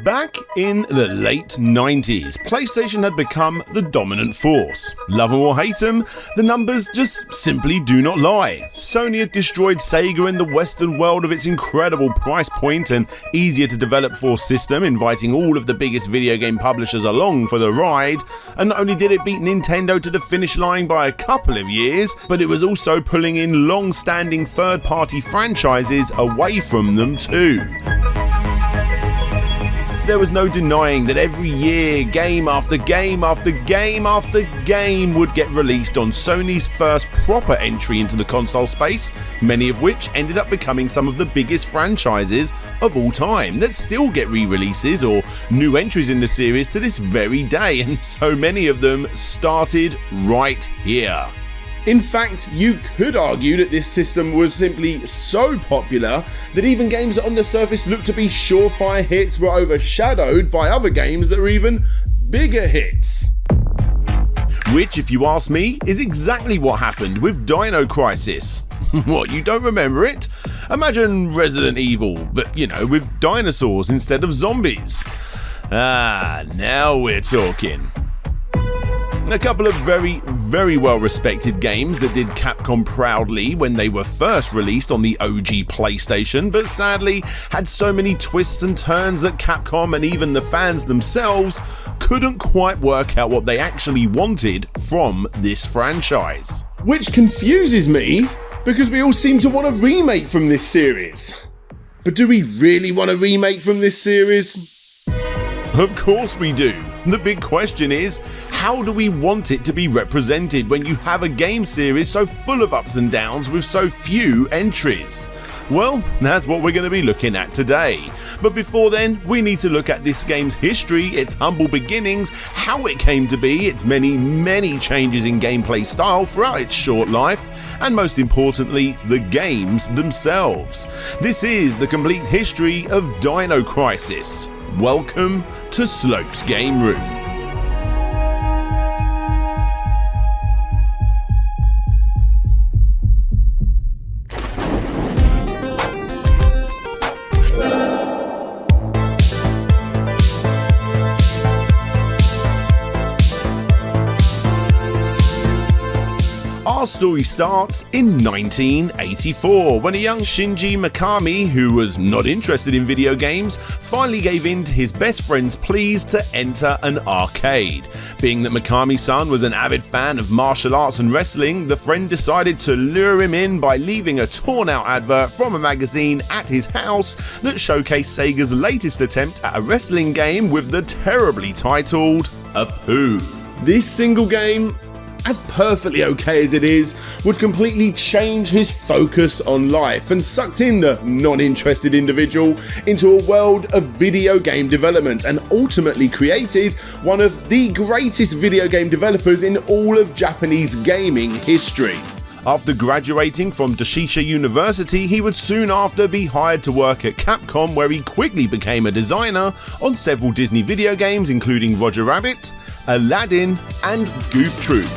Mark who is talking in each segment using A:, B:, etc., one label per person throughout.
A: Back in the late 90s, PlayStation had become the dominant force. Love them or hate them, the numbers just simply do not lie. Sony had destroyed Sega in the Western world of its incredible price point and easier to develop for system, inviting all of the biggest video game publishers along for the ride. And not only did it beat Nintendo to the finish line by a couple of years, but it was also pulling in long-standing third-party franchises away from them too. There was no denying that every year, game after game after game after game would get released on Sony's first proper entry into the console space, many of which ended up becoming some of the biggest franchises of all time that still get re-releases or new entries in the series to this very day, and so many of them started right here. In fact, you could argue that this system was simply so popular that even games that on the surface looked to be surefire hits were overshadowed by other games that were even bigger hits. Which, if you ask me, is exactly what happened with DINO CRISIS. What, you don't remember it? Imagine Resident Evil, but with dinosaurs instead of zombies. Now we're talking. A couple of very, very well respected games that did Capcom proudly when they were first released on the OG PlayStation, but sadly had so many twists and turns that Capcom and even the fans themselves couldn't quite work out what they actually wanted from this franchise. Which confuses me, because we all seem to want a remake from this series. But do we really want a remake from this series? Of course we do. The big question is, how do we want it to be represented when you have a game series so full of ups and downs with so few entries? Well, that's what we're going to be looking at today. But before then, we need to look at this game's history, its humble beginnings, how it came to be, its many, many changes in gameplay style throughout its short life, and most importantly, the games themselves. This is the complete history of DINO CRISIS. Welcome to Slope's Game Room. Our story starts in 1984, when a young Shinji Mikami, who was not interested in video games, finally gave in to his best friend's pleas to enter an arcade. Being that Mikami-san was an avid fan of martial arts and wrestling, the friend decided to lure him in by leaving a torn-out advert from a magazine at his house that showcased Sega's latest attempt at a wrestling game with the terribly titled Apu. This single game, as perfectly okay as it is, would completely change his focus on life and sucked in the non-interested individual into a world of video game development and ultimately created one of the greatest video game developers in all of Japanese gaming history. After graduating from Doshisha University, he would soon after be hired to work at Capcom, where he quickly became a designer on several Disney video games including Roger Rabbit, Aladdin and Goof Troop.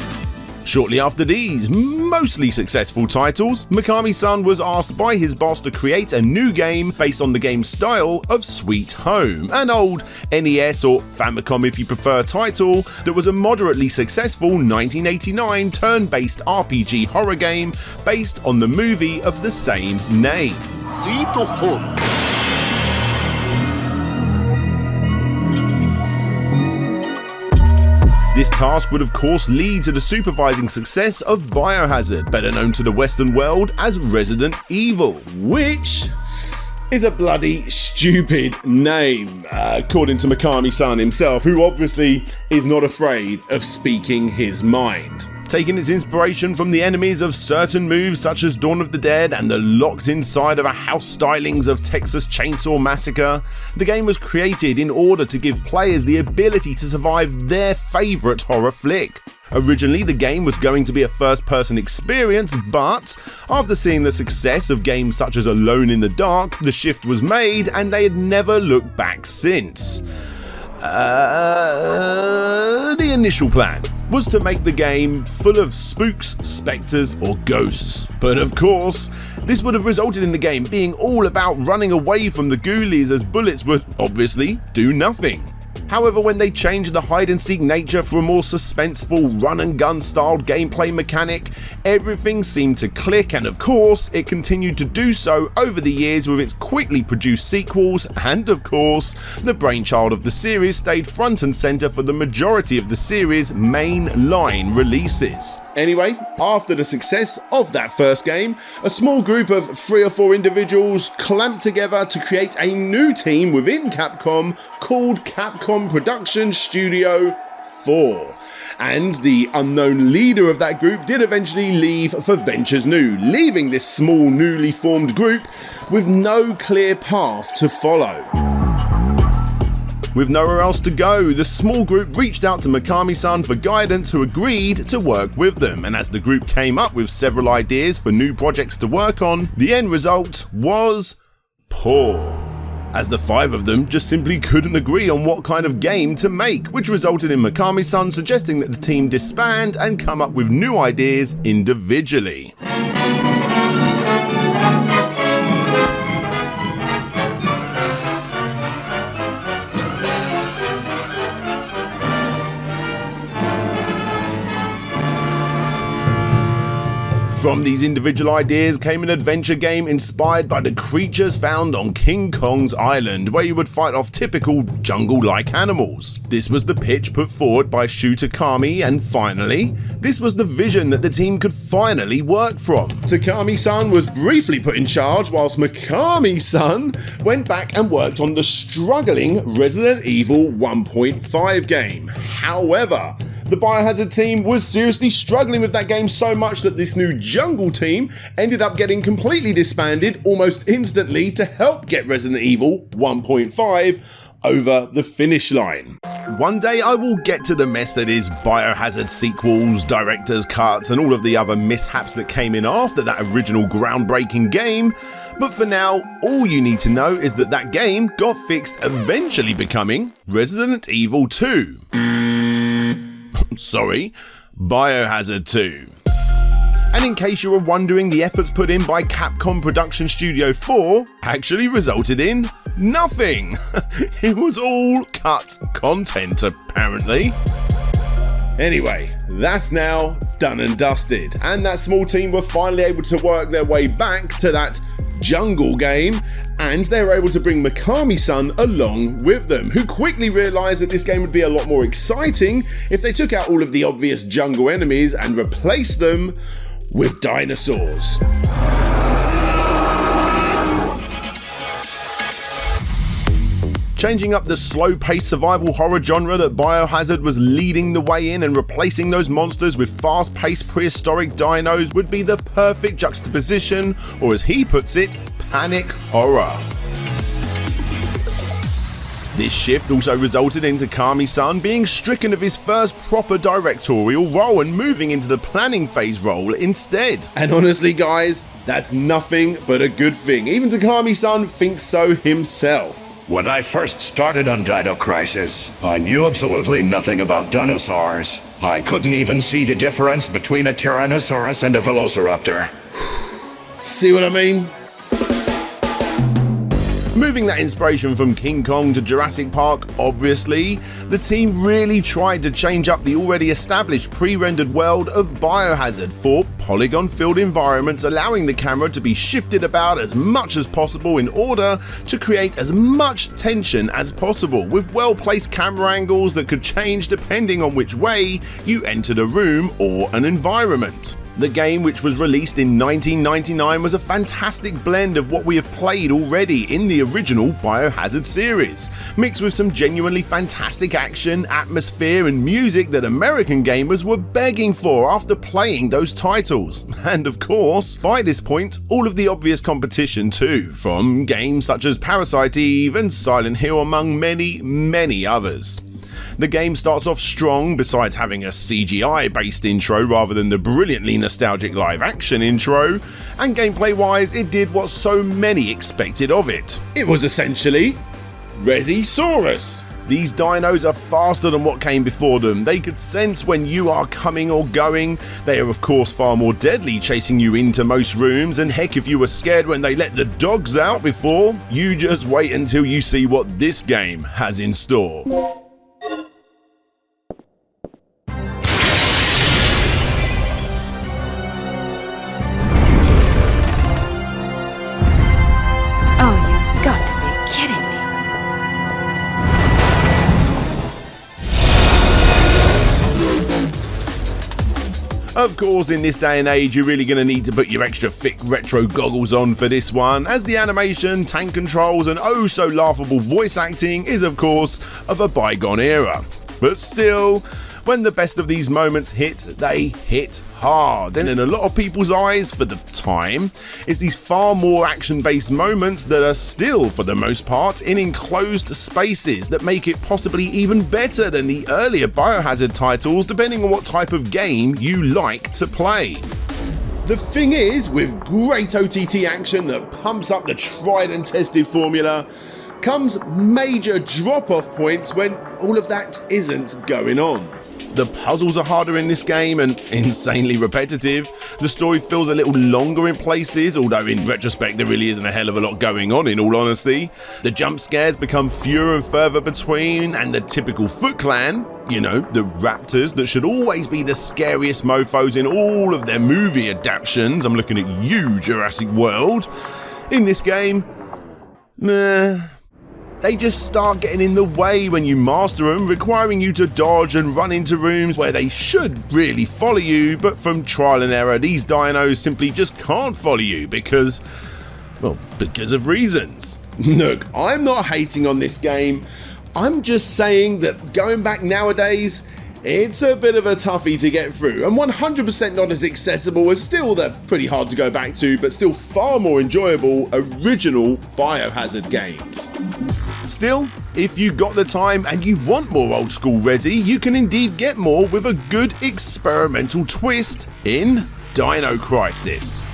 A: Shortly after these mostly successful titles, Mikami-san was asked by his boss to create a new game based on the game's style of Sweet Home, an old NES or Famicom if you prefer title that was a moderately successful 1989 turn-based RPG horror game based on the movie of the same name.
B: Sweet Home.
A: This task would of course lead to the supervising success of Biohazard, better known to the Western world as Resident Evil, which is a bloody stupid name, according to Mikami-san himself, who obviously is not afraid of speaking his mind. Taking its inspiration from the enemies of certain moves such as Dawn of the Dead and the locked inside of a house stylings of Texas Chainsaw Massacre, the game was created in order to give players the ability to survive their favourite horror flick. Originally, the game was going to be a first-person experience, but after seeing the success of games such as Alone in the Dark, the shift was made and they had never looked back since. The initial plan was to make the game full of spooks, spectres or ghosts. But of course, this would have resulted in the game being all about running away from the ghoulies, as bullets would obviously do nothing. However, when they changed the hide-and-seek nature for a more suspenseful run-and-gun styled gameplay mechanic, everything seemed to click, and of course, it continued to do so over the years with its quickly produced sequels, and of course, the brainchild of the series stayed front and centre for the majority of the series' main-line releases. Anyway, after the success of that first game, a small group of 3 or 4 individuals clamped together to create a new team within Capcom called Capcom Production Studio 4. And the unknown leader of that group did eventually leave for ventures new, leaving this small newly formed group with no clear path to follow. With nowhere else to go, the small group reached out to Mikami-san for guidance, who agreed to work with them, and as the group came up with several ideas for new projects to work on, the end result was poor, as the 5 of them just simply couldn't agree on what kind of game to make, which resulted in Mikami-san suggesting that the team disband and come up with new ideas individually. From these individual ideas came an adventure game inspired by the creatures found on King Kong's island, where you would fight off typical jungle-like animals. This was the pitch put forward by Shu Takami, and finally, this was the vision that the team could finally work from. Takami-san was briefly put in charge, whilst Mikami-san went back and worked on the struggling Resident Evil 1.5 game. However, the Biohazard team was seriously struggling with that game so much that this new jungle team ended up getting completely disbanded almost instantly to help get Resident Evil 1.5 over the finish line. One day I will get to the mess that is Biohazard sequels, director's cuts, and all of the other mishaps that came in after that original groundbreaking game, but for now, all you need to know is that that game got fixed, eventually becoming Resident Evil 2. Sorry, Biohazard 2. And in case you were wondering, the efforts put in by Capcom Production Studio 4 actually resulted in nothing. It was all cut content, apparently. Anyway, that's now done and dusted, and that small team were finally able to work their way back to that jungle game, and they were able to bring Mikami-san along with them, who quickly realised that this game would be a lot more exciting if they took out all of the obvious jungle enemies and replaced them with dinosaurs. Changing up the slow-paced survival horror genre that Biohazard was leading the way in and replacing those monsters with fast-paced prehistoric dinos would be the perfect juxtaposition, or as he puts it, panic horror. This shift also resulted in Takami-san being stricken of his first proper directorial role and moving into the planning phase role instead. And honestly guys, that's nothing but a good thing. Even Takami-san thinks so himself.
B: When I first started on Dino Crisis, I knew absolutely nothing about dinosaurs. I couldn't even see the difference between a Tyrannosaurus and a Velociraptor.
A: See what I mean? Moving that inspiration from King Kong to Jurassic Park, obviously, the team really tried to change up the already established pre-rendered world of Biohazard for polygon-filled environments, allowing the camera to be shifted about as much as possible in order to create as much tension as possible, with well-placed camera angles that could change depending on which way you entered a room or an environment. The game, which was released in 1999, was a fantastic blend of what we have played already in the original Biohazard series, mixed with some genuinely fantastic action, atmosphere and music that American gamers were begging for after playing those titles. And of course, by this point, all of the obvious competition too, from games such as Parasite Eve and Silent Hill among many others. The game starts off strong, besides having a CGI-based intro rather than the brilliantly nostalgic live-action intro, and gameplay-wise it did what so many expected of it. It was essentially Resisaurus, These dinos are faster than what came before them. They could sense when you are coming or going. They are of course far more deadly, chasing you into most rooms, and heck, if you were scared when they let the dogs out before, you just wait until you see what this game has in store.
C: Oh, you've got to be kidding me.
A: Of course, in this day and age, you're really going to need to put your extra thick retro goggles on for this one, as the animation, tank controls, and oh so laughable voice acting is of course of a bygone era. But still, when the best of these moments hit, they hit hard, and in a lot of people's eyes for the time, it's these far more action-based moments that are still, for the most part, in enclosed spaces that make it possibly even better than the earlier Biohazard titles, depending on what type of game you like to play. The thing is, with great OTT action that pumps up the tried and tested formula, comes major drop-off points when all of that isn't going on. The puzzles are harder in this game and insanely repetitive. The story feels a little longer in places, although in retrospect there really isn't a hell of a lot going on in all honesty. The jump scares become fewer and further between, and the typical Foot Clan, you know, the raptors that should always be the scariest mofos in all of their movie adaptations, I'm looking at you, Jurassic World, in this game, they just start getting in the way when you master them, requiring you to dodge and run into rooms where they should really follow you, but from trial and error, these dinos simply just can't follow you because of reasons. Look, I'm not hating on this game. I'm just saying that going back nowadays, it's a bit of a toughie to get through, and 100% not as accessible as still they're pretty hard to go back to, but still far more enjoyable original Biohazard games. Still, if you got the time and you want more old school Resi, you can indeed get more with a good experimental twist in Dino Crisis.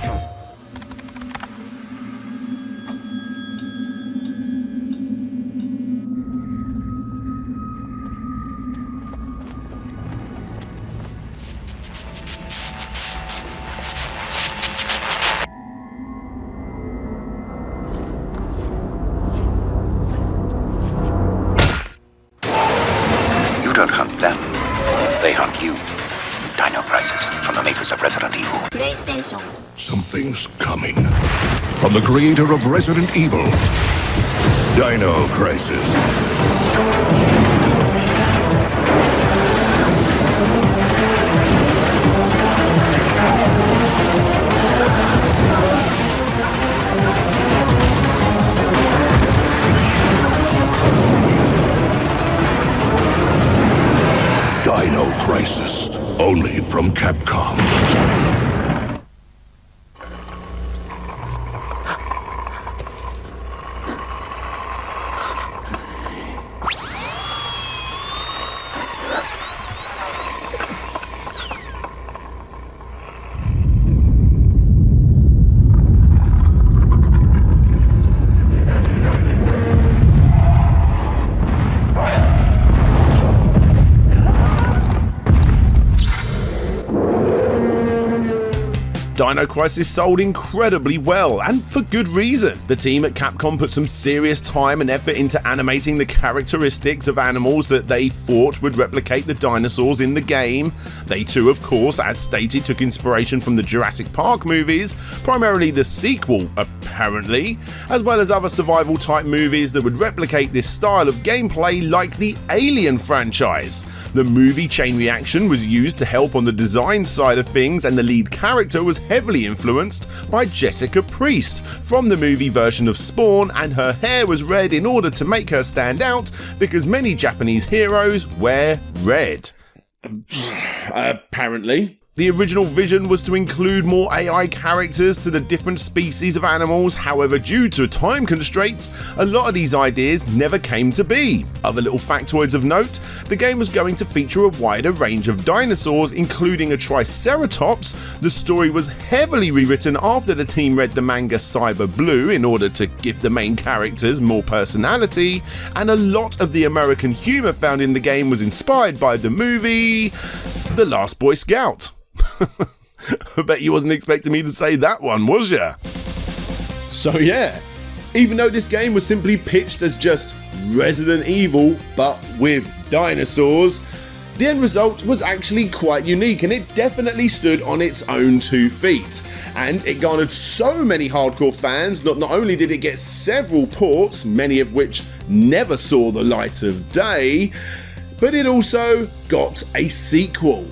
D: Don't hunt them. They hunt you. Dino Crisis, from the makers of Resident Evil.
E: PlayStation.
B: Something's coming. From the creator of Resident Evil. Dino Crisis. Dino Crisis, only from Capcom.
A: Dino Crisis sold incredibly well, and for good reason. The team at Capcom put some serious time and effort into animating the characteristics of animals that they thought would replicate the dinosaurs in the game. They too, of course, as stated, took inspiration from the Jurassic Park movies, primarily the sequel, apparently, as well as other survival type movies that would replicate this style of gameplay like the Alien franchise. The movie Chain Reaction was used to help on the design side of things, and the lead character was heavily influenced by Jessica Priest from the movie version of Spawn, and her hair was red in order to make her stand out because many Japanese heroes wear red. Apparently. The original vision was to include more AI characters to the different species of animals, however due to time constraints, a lot of these ideas never came to be. Other little factoids of note, the game was going to feature a wider range of dinosaurs including a triceratops. The story was heavily rewritten after the team read the manga Cyber Blue in order to give the main characters more personality, and a lot of the American humour found in the game was inspired by the movie The Last Boy Scout. I bet you wasn't expecting me to say that one, was ya? So yeah, even though this game was simply pitched as just Resident Evil but with dinosaurs, the end result was actually quite unique, and it definitely stood on its own 2 feet. And it garnered so many hardcore fans that not only did it get several ports, many of which never saw the light of day, but it also got a sequel.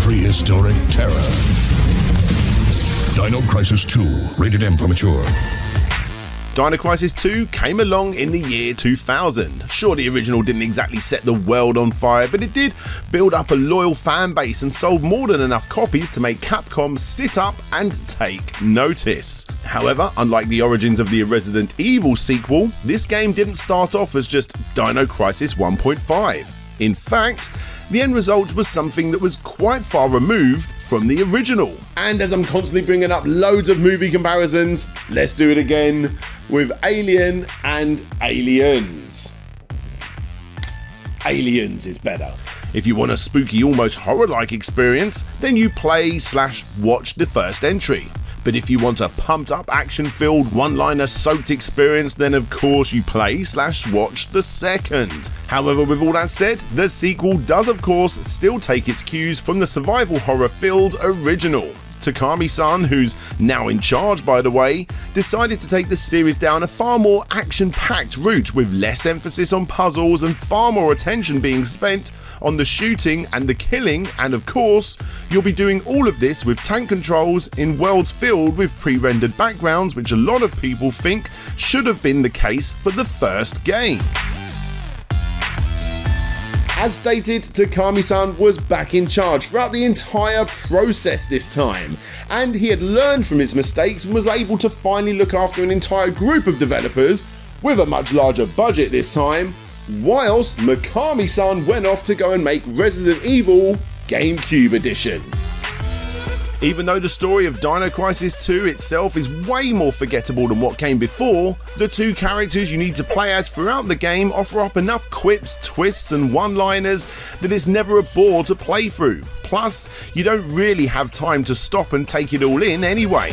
E: Prehistoric terror. Dino Crisis 2, rated M for mature.
A: Dino Crisis 2 came along in the year 2000. Sure, the original didn't exactly set the world on fire, but it did build up a loyal fan base and sold more than enough copies to make Capcom sit up and take notice. However, unlike the origins of the Resident Evil sequel, this game didn't start off as just Dino Crisis 1.5. In fact, the end result was something that was quite far removed from the original. And as I'm constantly bringing up loads of movie comparisons, let's do it again with Alien and Aliens. Aliens is better. If you want a spooky, almost horror-like experience, then you play/watch the first entry. But if you want a pumped-up, action-filled, one-liner soaked experience, then of course you play/watch the second. However, with all that said, the sequel does of course still take its cues from the survival horror-filled original. Takami-san, who's now in charge by the way, decided to take the series down a far more action-packed route with less emphasis on puzzles and far more attention being spent on the shooting and the killing, and of course, you'll be doing all of this with tank controls in worlds filled with pre-rendered backgrounds, which a lot of people think should have been the case for the first game. As stated, Takami-san was back in charge throughout the entire process this time, and he had learned from his mistakes and was able to finally look after an entire group of developers with a much larger budget this time, whilst Mikami-san went off to go and make Resident Evil GameCube Edition. Even though the story of Dino Crisis 2 itself is way more forgettable than what came before, the 2 characters you need to play as throughout the game offer up enough quips, twists and one-liners that it's never a bore to play through. Plus, you don't really have time to stop and take it all in anyway.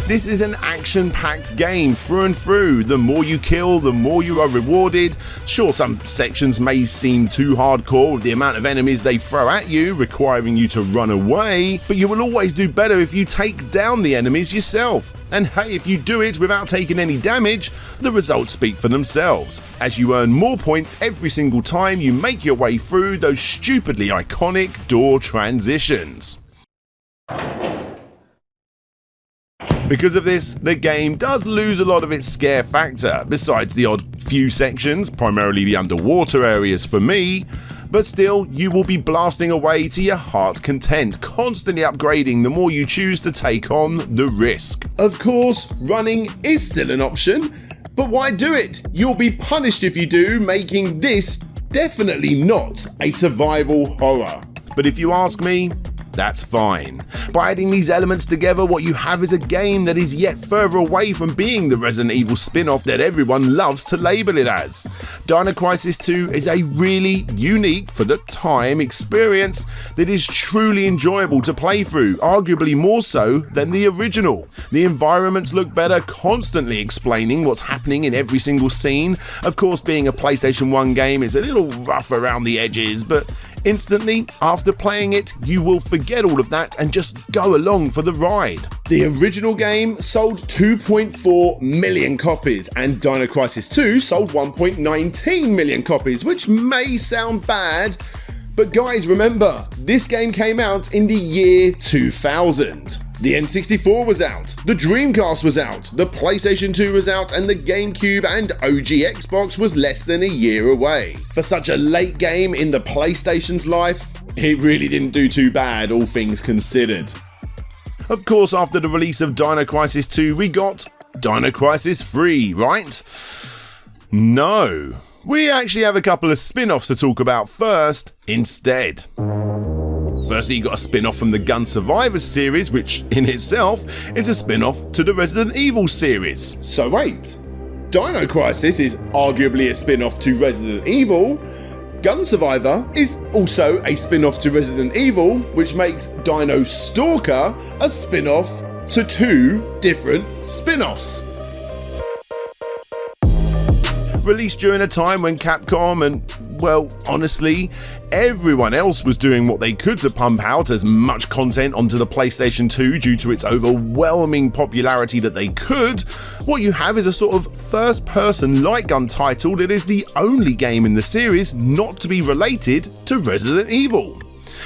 A: This is an action-packed game through and through. The more you kill, the more you are rewarded. Sure, some sections may seem too hardcore with the amount of enemies they throw at you, requiring you to run away, but you will always do better if you take down the enemies yourself. And hey, if you do it without taking any damage, the results speak for themselves, as you earn more points every single time you make your way through those stupidly iconic door transitions. Because of this, the game does lose a lot of its scare factor, besides the odd few sections, primarily the underwater areas for me, but still, you will be blasting away to your heart's content, constantly upgrading the more you choose to take on the risk. Of course, running is still an option, but why do it? You'll be punished if you do, making this definitely not a survival horror. But if you ask me, that's fine. By adding these elements together, what you have is a game that is yet further away from being the Resident Evil spin-off that everyone loves to label it as. Dino Crisis 2 is a really unique, for the time, experience that is truly enjoyable to play through, arguably more so than the original. The environments look better, constantly explaining what's happening in every single scene. Of course, being a PlayStation 1 game, it's a little rough around the edges, but instantly, after playing it, you will forget all of that and just go along for the ride. The original game sold 2.4 million copies, and Dino Crisis 2 sold 1.19 million copies, which may sound bad, but guys, remember, this game came out in the year 2000. The N64 was out, the Dreamcast was out, the PlayStation 2 was out, and the GameCube and OG Xbox was less than a year away. For such a late game in the PlayStation's life, it really didn't do too bad, all things considered. Of course, after the release of Dino Crisis 2, we got Dino Crisis 3, right? No. We actually have a couple of spin-offs to talk about first, instead. Firstly, you got a spin-off from the Gun Survivors series, which in itself is a spin-off to the Resident Evil series. So wait, Dino Crisis is arguably a spin-off to Resident Evil. Gun Survivor is also a spin-off to Resident Evil, which makes Dino Stalker a spin-off to two different spin-offs. Released during a time when Capcom and, well, honestly, everyone else was doing what they could to pump out as much content onto the PlayStation 2 due to its overwhelming popularity that they could, what you have is a sort of first-person light gun title that is the only game in the series not to be related to Resident Evil.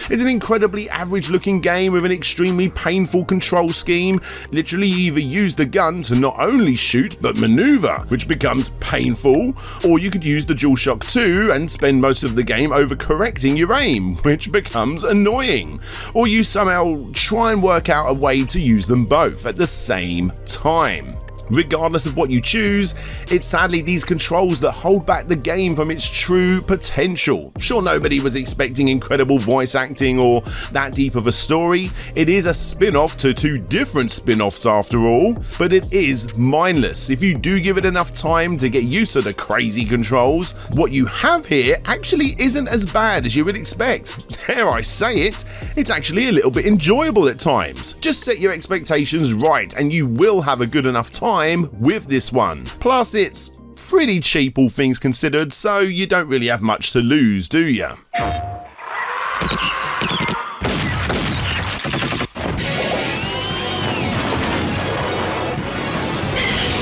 A: It's an incredibly average-looking game with an extremely painful control scheme. Literally, you either use the gun to not only shoot but maneuver, which becomes painful, or you could use the DualShock 2 and spend most of the game overcorrecting your aim, which becomes annoying. Or you somehow try and work out a way to use them both at the same time. Regardless of what you choose, it's sadly these controls that hold back the game from its true potential. Sure, nobody was expecting incredible voice acting or that deep of a story. It is a spin-off to two different spin-offs after all, but it is mindless. If you do give it enough time to get used to the crazy controls, what you have here actually isn't as bad as you would expect. Dare I say it, it's actually a little bit enjoyable at times. Just set your expectations right and you will have a good enough time with this one. Plus, it's pretty cheap all things considered, so you don't really have much to lose, do you?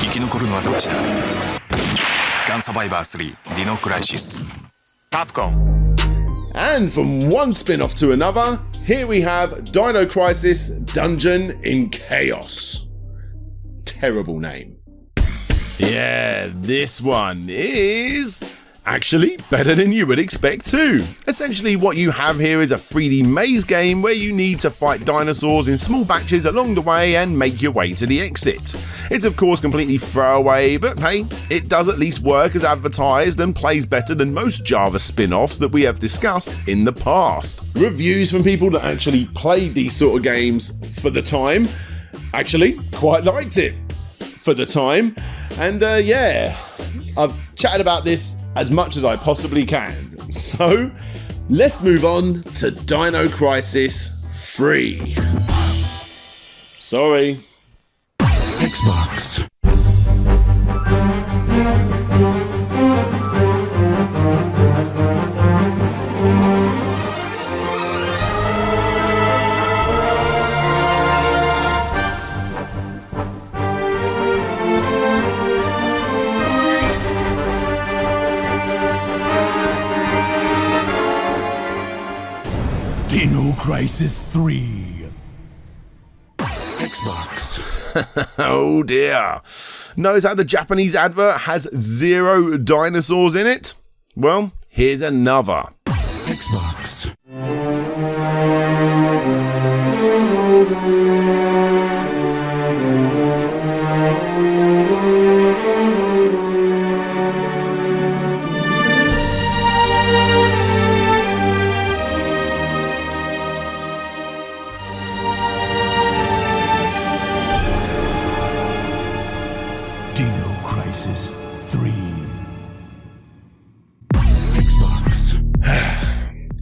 F: 生き残るのはどっちだ。ガンサバイバー3 DINO CRISIS Capcom.
A: And from one spin-off to another, here we have Dino Crisis Dungeon in Chaos. Terrible name. Yeah, this one is actually better than you would expect too. Essentially what you have here is a 3D maze game where you need to fight dinosaurs in small batches along the way and make your way to the exit. It's of course completely throwaway, but hey, it does at least work as advertised and plays better than most Java spin-offs that we have discussed in the past. Reviews from people that actually played these sort of games for the time actually quite liked it for the time, and yeah, I've chatted about this as much as I possibly can. So let's move on to Dino Crisis 3. Sorry.
E: Xbox. DINO CRISIS 3. Xbox.
A: Oh dear. Notice how the Japanese advert has 0 dinosaurs in it? Well, here's another.
E: Xbox.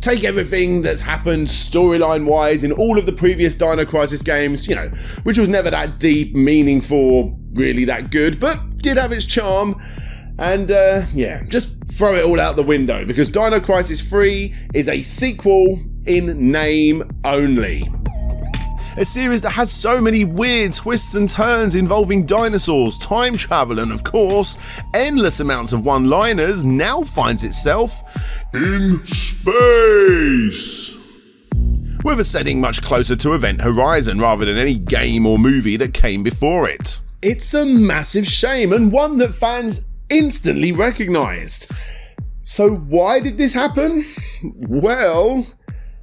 A: take everything that's happened storyline-wise in all of the previous Dino Crisis games, which was never that deep, meaningful, really that good, but did have its charm, and just throw it all out the window, because Dino Crisis 3 is a sequel in name only. A series that has so many weird twists and turns involving dinosaurs, time travel, and of course, endless amounts of one-liners now finds itself in space, with a setting much closer to Event Horizon rather than any game or movie that came before it. It's a massive shame, and one that fans instantly recognised. So why did this happen? Well,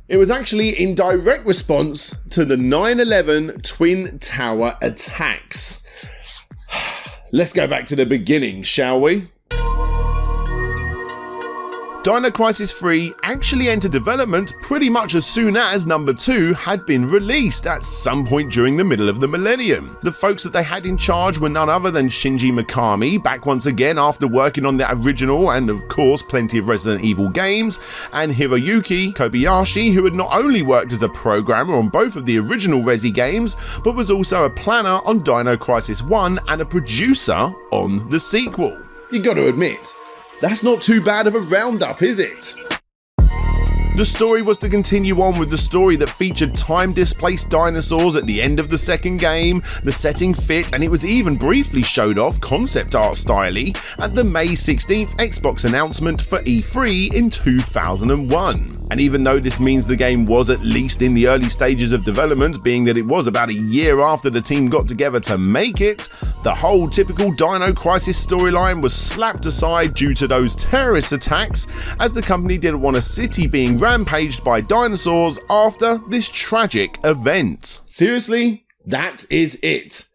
A: it was actually in direct response to the 9/11 Twin Tower attacks. Let's go back to the beginning, shall we? Dino Crisis 3 actually entered development pretty much as soon as number 2 had been released at some point during the middle of the millennium. The folks that they had in charge were none other than Shinji Mikami, back once again after working on the original and of course plenty of Resident Evil games, and Hiroyuki Kobayashi, who had not only worked as a programmer on both of the original Resi games, but was also a planner on Dino Crisis 1 and a producer on the sequel. You gotta admit, that's not too bad of a roundup, is it? The story was to continue on with the story that featured time-displaced dinosaurs at the end of the second game. The setting fit, and it was even briefly showed off concept art style-y at the May 16th Xbox announcement for E3 in 2001. And even though this means the game was at least in the early stages of development, being that it was about a year after the team got together to make it, the whole typical Dino Crisis storyline was slapped aside due to those terrorist attacks, as the company didn't want a city being rampaged by dinosaurs after this tragic event. Seriously, that is it.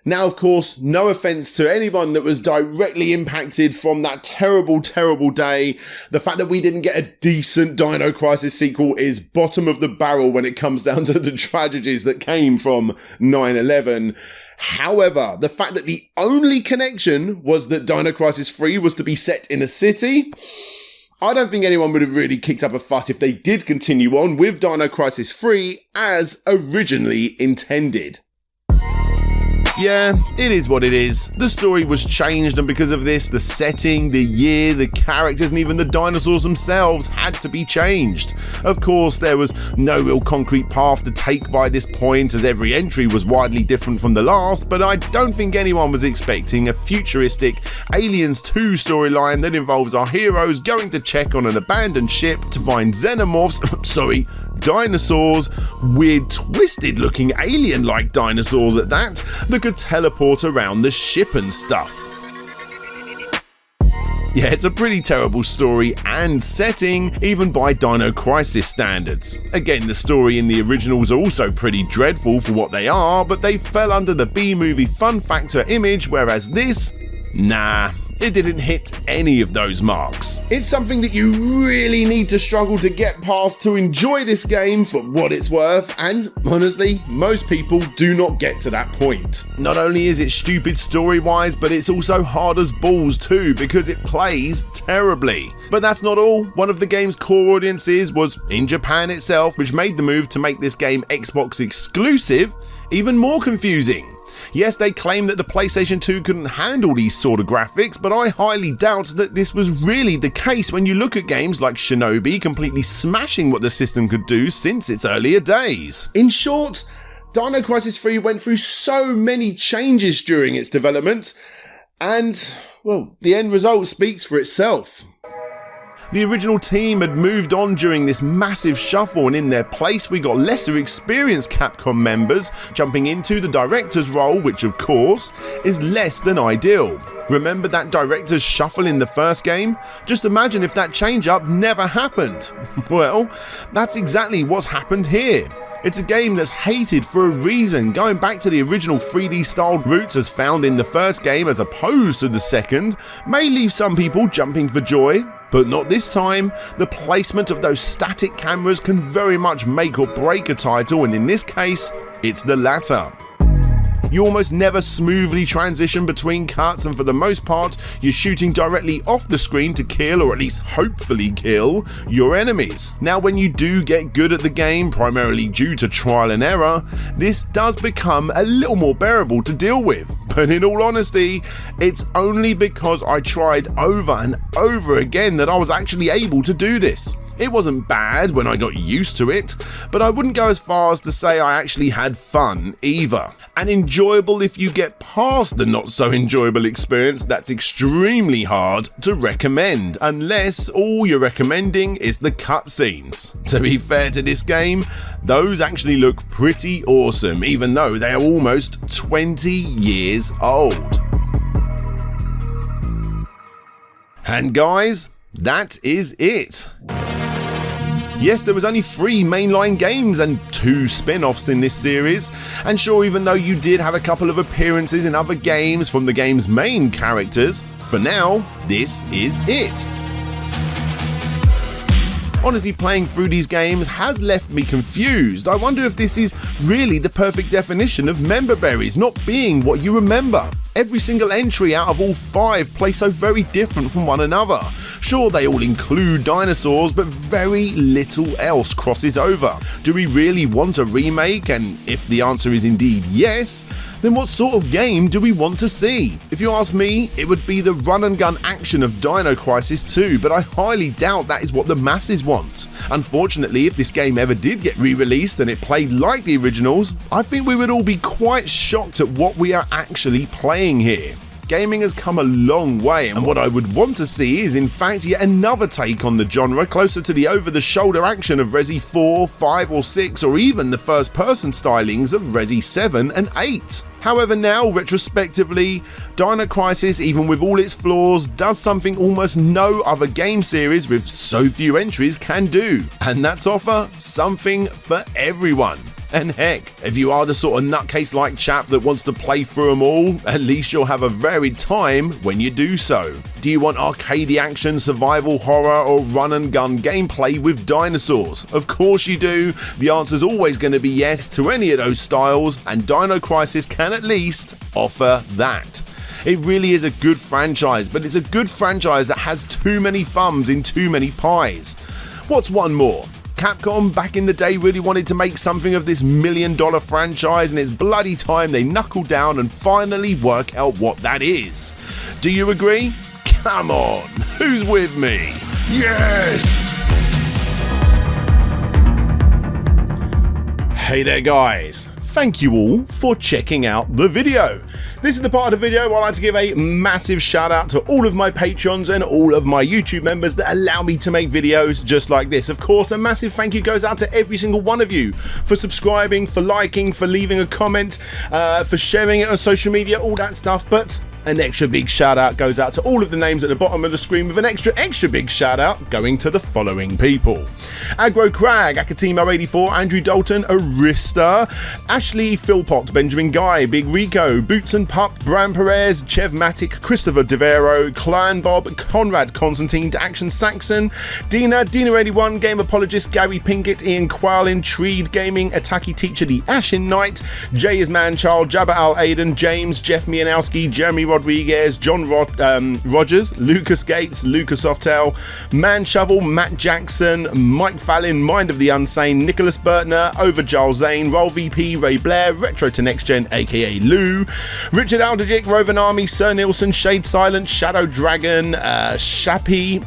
A: Now, of course, no offense to anyone that was directly impacted from that terrible, terrible day. The fact that we didn't get a decent Dino Crisis sequel is bottom of the barrel when it comes down to the tragedies that came from 9/11. However, the fact that the only connection was that Dino Crisis 3 was to be set in a city, I don't think anyone would have really kicked up a fuss if they did continue on with Dino Crisis 3 as originally intended. Yeah, it is what it is. The story was changed, and because of this, the setting, the year, the characters, and even the dinosaurs themselves had to be changed. Of course, there was no real concrete path to take by this point, as every entry was widely different from the last, but I don't think anyone was expecting a futuristic Aliens 2 storyline that involves our heroes going to check on an abandoned ship to find xenomorphs, dinosaurs, weird twisted looking alien-like dinosaurs at that could teleport around the ship and stuff. Yeah, it's a pretty terrible story and setting, even by Dino Crisis standards. Again, the story in the originals are also pretty dreadful for what they are, but they fell under the B-movie fun factor image, whereas this, nah, it didn't hit any of those marks. It's something that you really need to struggle to get past to enjoy this game for what it's worth, and honestly, most people do not get to that point. Not only is it stupid story-wise, but it's also hard as balls too, because it plays terribly. But that's not all. One of the game's core audiences was in Japan itself, which made the move to make this game Xbox exclusive even more confusing. Yes, they claim that the PlayStation 2 couldn't handle these sort of graphics, but I highly doubt that this was really the case when you look at games like Shinobi completely smashing what the system could do since its earlier days. In short, Dino Crisis 3 went through so many changes during its development, and, well, the end result speaks for itself. The original team had moved on during this massive shuffle, and in their place we got lesser experienced Capcom members jumping into the director's role, which of course is less than ideal. Remember that director's shuffle in the first game? Just imagine if that change up never happened. Well, that's exactly what's happened here. It's a game that's hated for a reason, going back to the original 3D styled roots as found in the first game as opposed to the second may leave some people jumping for joy, but not this time. The placement of those static cameras can very much make or break a title, and in this case, it's the latter. You almost never smoothly transition between cuts, and for the most part, you're shooting directly off the screen to kill, or at least hopefully kill, your enemies. Now, when you do get good at the game, primarily due to trial and error, this does become a little more bearable to deal with. But in all honesty, it's only because I tried over and over again that I was actually able to do this. It wasn't bad when I got used to it, but I wouldn't go as far as to say I actually had fun either. And enjoyable if you get past the not so enjoyable experience, that's extremely hard to recommend, unless all you're recommending is the cutscenes. To be fair to this game, those actually look pretty awesome, even though they are almost 20 years old. And guys, that is it. Yes, there was only 3 mainline games and 2 spin-offs in this series, and sure, even though you did have a couple of appearances in other games from the game's main characters, for now, this is it. Honestly, playing through these games has left me confused. I wonder if this is really the perfect definition of member berries not being what you remember. Every single entry out of all 5 play so very different from one another. Sure, they all include dinosaurs, but very little else crosses over. Do we really want a remake? And if the answer is indeed yes, then what sort of game do we want to see? If you ask me, it would be the run and gun action of Dino Crisis 2, but I highly doubt that is what the masses want. Unfortunately, if this game ever did get re-released and it played like the originals, I think we would all be quite shocked at what we are actually playing here. Gaming has come a long way, and what I would want to see is in fact yet another take on the genre, closer to the over-the-shoulder action of Resi 4, 5 or 6, or even the first-person stylings of Resi 7 and 8. However, now, retrospectively, Dino Crisis, even with all its flaws, does something almost no other game series with so few entries can do, and that's offer something for everyone. And heck, if you are the sort of nutcase-like chap that wants to play through them all, at least you'll have a varied time when you do so. Do you want arcadey action, survival horror, or run and gun gameplay with dinosaurs? Of course you do. The answer's always going to be yes to any of those styles, and Dino Crisis can at least offer that. It really is a good franchise, but it's a good franchise that has too many thumbs in too many pies. What's one more? Capcom back in the day really wanted to make something of this $1 million franchise, and it's bloody time they knuckle down and finally work out what that is. Do you agree? Come on, who's with me? Yes! Hey there guys, thank you all for checking out the video. This is the part of the video where I like to give a massive shout out to all of my patrons and all of my YouTube members that allow me to make videos just like this. Of course, a massive thank you goes out to every single one of you for subscribing, for liking, for leaving a comment, for sharing it on social media, all that stuff. But an extra big shout out goes out to all of the names at the bottom of the screen, with an extra big shout out going to the following people: Aggro Crag, Akatimo84, Andrew Dalton, Arista, Ashley Philpott, Benjamin Guy, Big Rico, Boots and Pup, Bram Perez, Chev Matic, Christopher Devero, Clan Bob, Conrad Constantine, Action Saxon, Dina81, Game Apologist, Gary Pinkett, Ian Qualin, Treed Gaming, Ataki Teacher, The Ashen Knight, Jay is Manchild, Jabba Al Aiden, James, Jeff Mianowski, Jeremy Rodriguez, John Rogers, Lucas Gates, Lucas Softel, Man Shovel, Matt Jackson, Mike Fallon, Mind of the Unsane, Nicholas Bertner, Over Giles Zane, Roll VP, Ray Blair, Retro to Next Gen, aka Lou, Richard Alderdick, Rovan Army, Sir Nilsson, Shade Silent, Shadow Dragon, Shappy,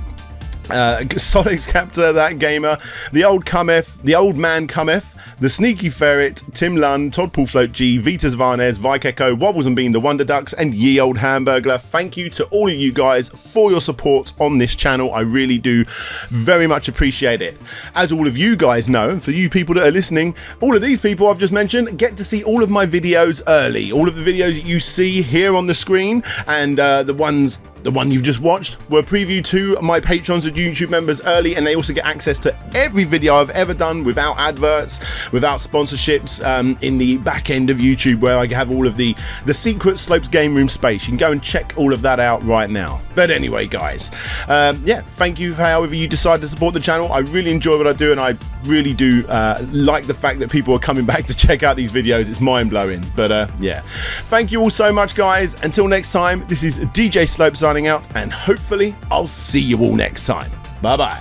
A: Solix Captor, That Gamer, The Old Man Cometh, The Sneaky Ferret, Tim Lund, Todd Poolfloat G, Vitas Varnes, Vikeko, Wobbles and Bean, The Wonder Ducks, and Ye Old Hamburglar. Thank you to all of you guys for your support on this channel. I really do very much appreciate it. As all of you guys know, for you people that are listening, all of these people I've just mentioned get to see all of my videos early. All of the videos that you see here on the screen, and the ones The one you've just watched were preview to my patrons and YouTube members early, and they also get access to every video I've ever done without adverts, without sponsorships, in the back end of YouTube, where I have all of the secret Slopes game room space. You can go and check all of that out right now. But anyway, guys, yeah, thank you for however you decide to support the channel. I really enjoy what I do, and I really do like the fact that people are coming back to check out these videos. It's mind-blowing. But yeah, thank you all so much, guys. Until next time, this is DJ Slope signing out, and hopefully I'll see you all next time. Bye bye.